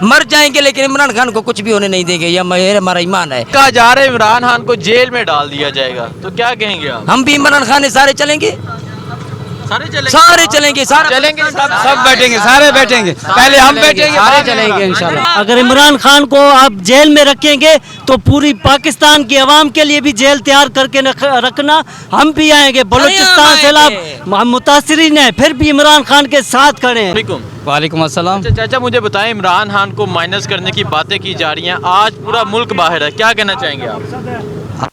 मर जाएंगे लेकिन इमरान खान को कुछ भी होने नहीं देंगे, ये हमारा ईमान है। कहा जा रहा है इमरान खान को जेल में डाल दिया जाएगा, तो क्या कहेंगे आप? हम भी इमरान खान है, सारे चलेंगे, सारे चलेंगे, सारे चलेंगे, सब बैठेंगे, सारे बैठेंगे, पहले हम बैठेंगे, सारे चलेंगे इंशाल्लाह। अगर इमरान खान को आप जेल में रखेंगे तो पूरी पाकिस्तान की आवाम के लिए भी जेल तैयार करके रखना। हम भी आएंगे, बलूचिस्तान सैलाब मुतासरीन है, फिर भी इमरान खान के साथ खड़े हैं। वालेकुम अस्सलाम। अच्छा चाचा, मुझे बताएं, इमरान खान को माइनस करने की बातें की जा रही हैं, आज पूरा मुल्क बाहर है, क्या कहना चाहेंगे आप?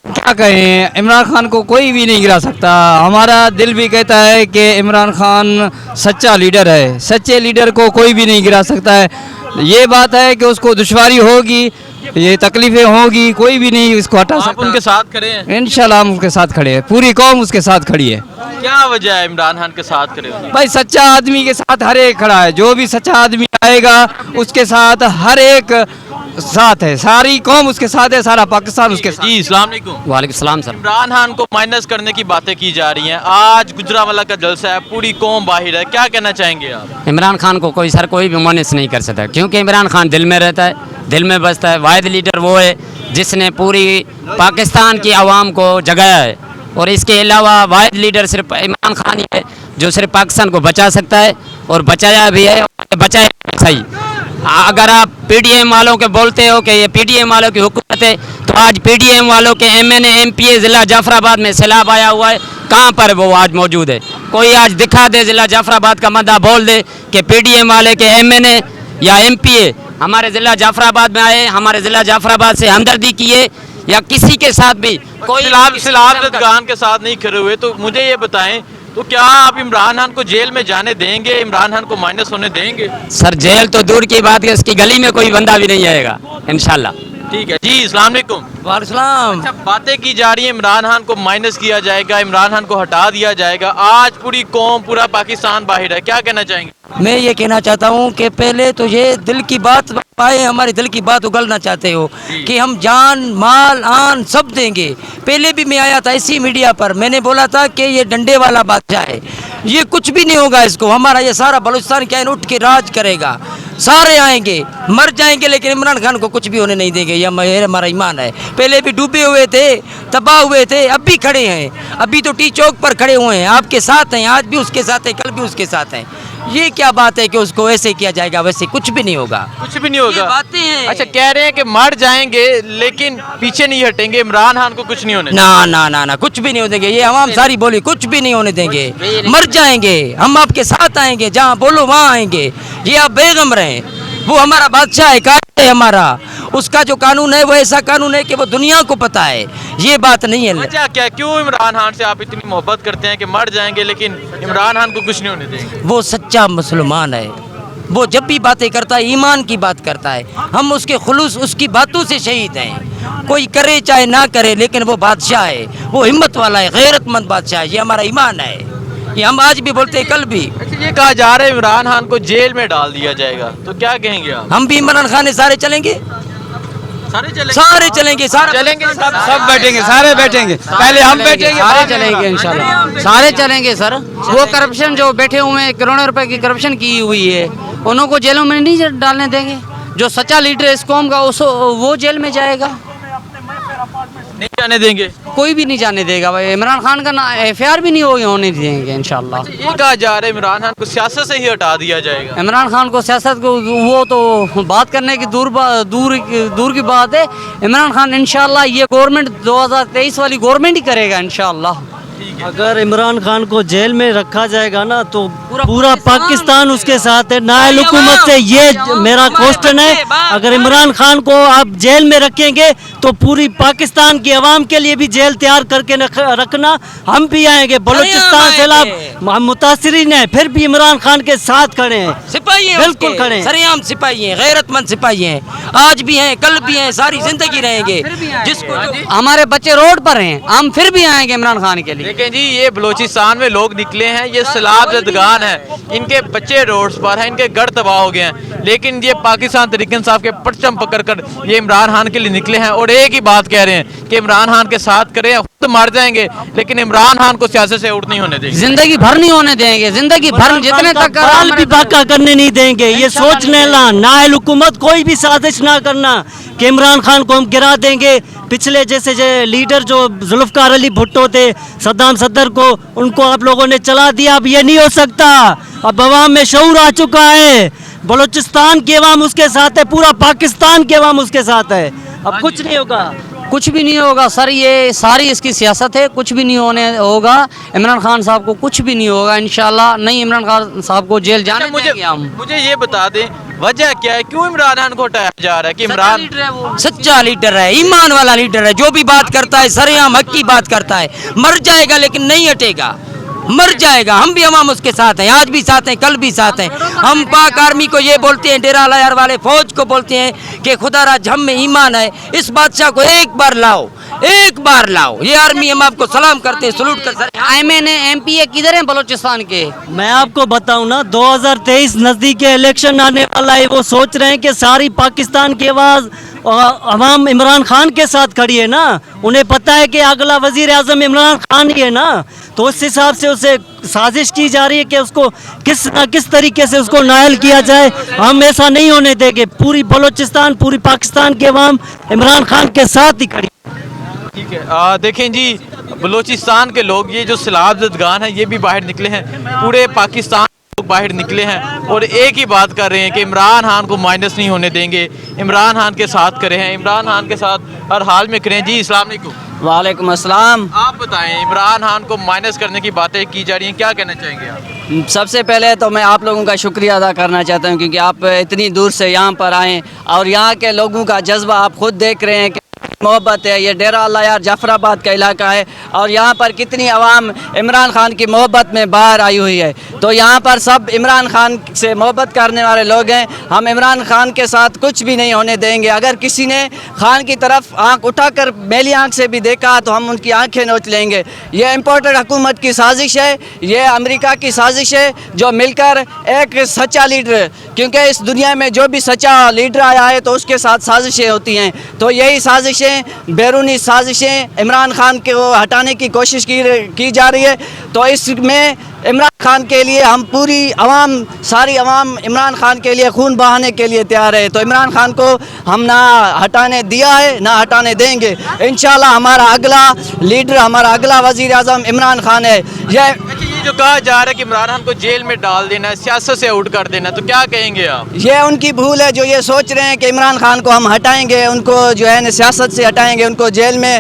क्या कहें, इमरान खान को कोई भी नहीं गिरा सकता। हमारा दिल भी कहता है कि इमरान खान सच्चा लीडर है, सच्चे लीडर को कोई भी नहीं गिरा सकता है। ये बात है कि उसको दुश्वारी होगी, ये तकलीफें होगी, कोई भी नहीं इसको हटा आप सकता। उनके साथ खड़े हैं? इंशाल्लाह हम उसके साथ खड़े हैं, पूरी कौम उसके साथ खड़ी है। क्या वजह है इमरान खान के साथ खड़े होने? भाई सच्चा आदमी के साथ हर एक खड़ा है, जो भी सच्चा आदमी आएगा उसके साथ हर एक साथ है, सारी कौम उसके साथ है, सारा पाकिस्तान उसके साथ। जी अस्सलाम वालेकुम। वालेकुम सलाम सर। इमरान खान को माइनस करने की बातें की जा रही हैं, आज गुजरांवाला का जलसा है, पूरी कौम बाहर है, क्या कहना चाहेंगे आप? इमरान खान को कोई भी माइनस नहीं कर सकता, क्योंकि इमरान खान दिल में रहता है, दिल में बसता है। वाहिद लीडर वो है जिसने पूरी पाकिस्तान की आवाम को जगाया है, और इसके अलावा वाहिद लीडर सिर्फ इमरान खान ही है जो सिर्फ पाकिस्तान को बचा सकता है, और बचाया भी है, बचाया सही। अगर आप पीडीएम वालों के बोलते हो कि ये पीडीएम वालों की हुकूमत है, तो आज पीडीएम वालों के एमएनए एमपीए ज़िला जाफराबाद में सैलाब आया हुआ है, कहाँ पर वो आज मौजूद है? कोई आज दिखा दे, ज़िला जाफराबाद का मद्दा बोल दे कि पीडीएम वाले के एमएनए या एमपीए हमारे ज़िला जाफराबाद में आए, हमारे ज़िला जाफराबाद से हमदर्दी किए, या किसी के साथ भी कोई सैलाब के साथ नहीं खड़े हुए। तो मुझे ये बताएं, तो क्या आप इमरान खान को जेल में जाने देंगे, इमरान खान को माइनस होने देंगे? सर जेल तो दूर की बात है, उसकी गली में कोई बंदा भी नहीं आएगा इंशाल्लाह। ठीक है जी, अस्सलाम वालेकुम। वालेकुम। अच्छा, बातें की जा रही है इमरान खान को माइनस किया जाएगा, इमरान खान को हटा दिया जाएगा, आज पूरी कौम पूरा पाकिस्तान बाहर है, क्या कहना चाहेंगे? मैं ये कहना चाहता हूँ कि पहले तो ये दिल की बात आए, हमारे दिल की बात उगलना चाहते हो कि हम जान माल आन सब देंगे। पहले भी मैं आया था इसी मीडिया पर, मैंने बोला था कि ये डंडे वाला बादशाह है, ये कुछ भी नहीं होगा इसको, हमारा ये सारा बलूचिस्तान क्या उठ के राज करेगा, सारे आएंगे, मर जाएंगे लेकिन इमरान खान को कुछ भी होने नहीं देंगे, ये हमारा ईमान है। पहले भी डूबे हुए थे, तबाह हुए थे, अब भी खड़े हैं, अभी तो टी चौक पर खड़े हुए हैं, आपके साथ हैं, आज भी उसके साथ हैं, कल भी उसके साथ हैं। ये क्या बात है कि उसको ऐसे किया जाएगा, वैसे कुछ भी नहीं होगा, कुछ भी नहीं होगा, ये बातें हैं। अच्छा, कह रहे हैं कि मर जाएंगे लेकिन पीछे नहीं हटेंगे, इमरान खान को कुछ नहीं होने ना ना ना ना, कुछ भी नहीं होने देंगे, ये आवाम सारी बोली, कुछ भी नहीं होने देंगे, मर जाएंगे, हम आपके साथ आएंगे, जहाँ बोलो वहाँ आएंगे, ये आप बेगम रहें, वो हमारा बादशाह है, कायद है हमारा, उसका जो कानून है वो ऐसा कानून है कि वो दुनिया को पता है, ये बात नहीं है। अच्छा, क्या क्यों इमरान खान से आप इतनी मोहब्बत करते हैं कि मर जाएंगे लेकिन इमरान खान को कुछ नहीं होने देंगे? वो सच्चा मुसलमान है, वो जब भी बातें करता है ईमान की बात करता है, हम उसके खुलूस उसकी बातों से शहीद हैं, कोई करे चाहे ना करे, लेकिन वो बादशाह है, वो हिम्मत वाला है, गैरतमंद बादशाह है, ये हमारा ईमान है, ये हम आज भी बोलते हैं, कल भी। अच्छा, ये कहा जा रहा है इमरान खान को जेल में डाल दिया जाएगा, तो क्या कहेंगे आप? हम भी इमरान खान है, सारे चलेंगे, सारे चलेंगे, सारे चलेंगे, चलेंगे, सब बैठेंगे, सारे बैठेंगे, पहले हम बैठेंगे, सारे चलेंगे इंशाल्लाह, सारे चलेंगे सर। वो करप्शन जो बैठे हुए हैं, करोड़ों रुपए की करप्शन की हुई है, उन्हों को जेलों में नहीं डालने देंगे। जो सच्चा लीडर इस कौम का वो जेल में जाएगा, नहीं जाने देंगे, कोई भी नहीं जाने देगा भाई। इमरान खान का ना एफआईआर भी नहीं होने देंगे इंशाल्लाह। ये कहा जा रहा है इमरान खान को सियासत से ही हटा दिया जाएगा। इमरान खान को सियासत को वो तो बात करने की दूर की बात है। इमरान खान इंशाल्लाह ये गवर्नमेंट 2023 वाली गवर्नमेंट ही करेगा इंशाल्लाह। अगर इमरान खान को जेल में रखा जाएगा ना तो पूरा पाकिस्तान उसके साथ है, नायल हुकूमत से, ये मेरा क्वेश्चन है। अगर इमरान खान को आप जेल में रखेंगे तो पूरी पाकिस्तान की आवाम के लिए भी जेल तैयार करके रखना। हम भी आएंगे, बलूचिस्तान सैलाब मुतासरीन है, फिर भी इमरान खान के साथ खड़े हैं, सिपाही हैं, बिल्कुल खड़े हैं, सरेआम सिपाही हैं, गैरतमंद सिपाही हैं, आज भी हैं, कल भी हैं, सारी जिंदगी रहेंगे। जिसको हमारे बच्चे रोड पर हैं, हम फिर भी आएंगे इमरान खान के लिए। دیکھیں جی یہ بلوچستان میں لوگ نکلے ہیں, یہ سیلاب زدگان ہیں, ان کے بچے روڈز پر ہیں, ان کے گھر تباہ ہو گئے ہیں, لیکن یہ پاکستان تحریک انصاف کے پرچم پکڑ کر یہ عمران خان کے لیے نکلے ہیں اور ایک ہی بات کہہ رہے ہیں کہ عمران خان کے ساتھ کریں, خود مر جائیں گے لیکن عمران خان کو سیاست سے آؤٹ نہیں ہونے دیں گے, زندگی بھر نہیں ہونے دیں گے, زندگی بھر جتنے تک بال بھی باقا کرنے نہیں دیں گے. یہ سوچ لینا, نائل حکومت کوئی بھی سازش نہ کرنا کہ عمران خان کو ہم گرا دیں گے. پچھلے جیسے لیڈر جو ذوالفقار علی بھٹو تھے, صدام صدر ان کو آپ لوگوں نے چلا دیا. اب یہ نہیں ہو سکتا, اب عوام میں شعور آ چکا ہے. بلوچستان کی عوام اس کے ساتھ ہے, پورا پاکستان کی عوام اس کے ساتھ ہے. اب کچھ نہیں ہوگا, کچھ بھی نہیں ہوگا سر, یہ ساری اس کی سیاست ہے, کچھ بھی نہیں ہونے ہوگا. عمران خان صاحب کو کچھ بھی نہیں ہوگا انشاءاللہ. نہیں عمران خان صاحب کو جیل جانے دیں گے ہم. مجھے یہ بتا دیں وجہ کیا ہے, کیوں عمران خان کو ہٹایا جا رہا ہے؟ کہ عمران سچا لیڈر ہے, ایمان والا لیڈر ہے, جو بھی بات کرتا ہے سرعام حق کی بات کرتا ہے. مر جائے گا لیکن نہیں ہٹے گا, مر جائے گا. ہم بھی عوام اس کے ساتھ ہیں, آج بھی ساتھ ہیں, کل بھی ساتھ ہیں. ہم پاک آرمی کو یہ بولتے ہیں, ڈیرہ لائر والے فوج کو بولتے ہیں کہ خدا را ہم میں ایمان ہے, اس بادشاہ کو ایک بار لاؤ, ایک بار لاؤ. یہ آرمی ہم آپ کو سلام کرتے ہیں, سلوٹ کر سر. ایم پی اے کدھر ہیں بلوچستان کے؟ میں آپ کو بتاؤں نا, 2023 نزدیک الیکشن آنے والا ہے. وہ سوچ رہے ہیں کہ ساری پاکستان کی آواز عوام عمران خان کے ساتھ کھڑی ہے نا. انہیں پتہ ہے کہ اگلا وزیر اعظم عمران خان ہی ہے نا, تو اس حساب سے اسے سازش کی جا رہی ہے کہ اس کو کس نہ کس طریقے سے اس کو نائل کیا جائے. ہم ایسا نہیں ہونے دیں گے. پوری بلوچستان, پوری پاکستان کی عوام عمران خان کے ساتھ ہی کھڑی. ٹھیک ہے, دیکھیں جی بلوچستان کے لوگ, یہ جو سیلاب زدگان ہیں یہ بھی باہر نکلے ہیں, پورے پاکستان لوگ باہر نکلے ہیں اور ایک ہی بات کر رہے ہیں کہ عمران خان کو مائنس نہیں ہونے دیں گے, عمران خان کے ساتھ کرے ہیں, عمران خان کے ساتھ ہر حال میں کریں. جی السلام علیکم. وعلیکم السلام. آپ بتائیں, عمران خان کو مائنس کرنے کی باتیں کی جا رہی ہیں, کیا کہنا چاہیں گے آپ؟ سب سے پہلے تو میں آپ لوگوں کا شکریہ ادا کرنا چاہتا ہوں کیونکہ آپ اتنی دور سے یہاں پر آئیں اور یہاں کے لوگوں کا جذبہ آپ خود دیکھ رہے ہیں کہ محبت ہے. یہ ڈیرہ اللہ یار جعفر آباد کا علاقہ ہے اور یہاں پر کتنی عوام عمران خان کی محبت میں باہر آئی ہوئی ہے. تو یہاں پر سب عمران خان سے محبت کرنے والے لوگ ہیں. ہم عمران خان کے ساتھ کچھ بھی نہیں ہونے دیں گے. اگر کسی نے خان کی طرف آنکھ اٹھا کر میلی آنکھ سے بھی دیکھا تو ہم ان کی آنکھیں نوچ لیں گے. یہ امپورٹڈ حکومت کی سازش ہے, یہ امریکہ کی سازش ہے جو مل کر ایک سچا لیڈر, کیونکہ اس دنیا میں جو بھی سچا لیڈر آیا ہے تو اس کے ساتھ سازشیں ہوتی ہیں. تو یہی سازشیں, بیرونی سازشیں عمران خان کو ہٹانے کی کوشش کی جا رہی ہے. تو اس میں عمران خان کے لیے ہم پوری عوام, ساری عوام عمران خان کے لیے خون بہانے کے لیے تیار ہے. تو عمران خان کو ہم نہ ہٹانے دیا ہے نہ ہٹانے دیں گے. انشاءاللہ ہمارا اگلا لیڈر, ہمارا اگلا وزیر اعظم عمران خان ہے. یہ جو کہا جا رہا ہے کہ عمران خان کو جیل میں ڈال دینا ہے, سیاست سے آؤٹ کر دینا ہے, تو کیا کہیں گے آپ؟ یہ ان کی بھول ہے جو یہ سوچ رہے ہیں کہ عمران خان کو ہم ہٹائیں گے, ان کو جو ہے نا سیاست سے ہٹائیں گے, ان کو جیل میں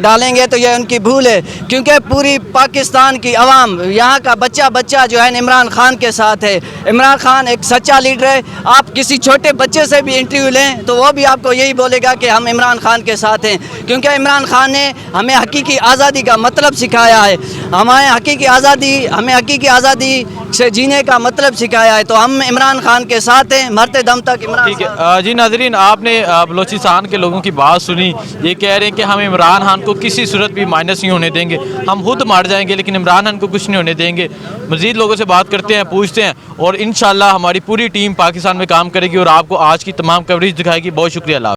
ڈالیں گے. تو یہ ان کی بھول ہے کیونکہ پوری پاکستان کی عوام, یہاں کا بچہ جو ہے نا عمران خان کے ساتھ ہے. عمران خان ایک سچا لیڈر ہے. آپ کسی چھوٹے بچے سے بھی انٹرویو لیں تو وہ بھی آپ کو یہی بولے گا کہ ہم عمران خان کے ساتھ ہیں, کیونکہ عمران خان نے ہمیں حقیقی آزادی کا مطلب سکھایا ہے. ہمیں حقیقی آزادی سے جینے کا مطلب سکھایا ہے. تو ہم عمران خان کے ساتھ ہیں مرتے دم تک. عمران ٹھیک ہے جی ناظرین, آپ نے بلوچستان کے لوگوں کی بات سنی. یہ کہہ رہے ہیں کہ ہم عمران خان کو کسی صورت بھی مائنس نہیں ہونے دیں گے, ہم خود مار جائیں گے لیکن عمران خان کو کچھ نہیں ہونے دیں گے. مزید لوگوں سے بات کرتے ہیں, پوچھتے ہیں, اور انشاءاللہ ہماری پوری ٹیم پاکستان میں کام کرے گی اور آپ کو آج کی تمام کوریج دکھائے گی. بہت شکریہ. اللہ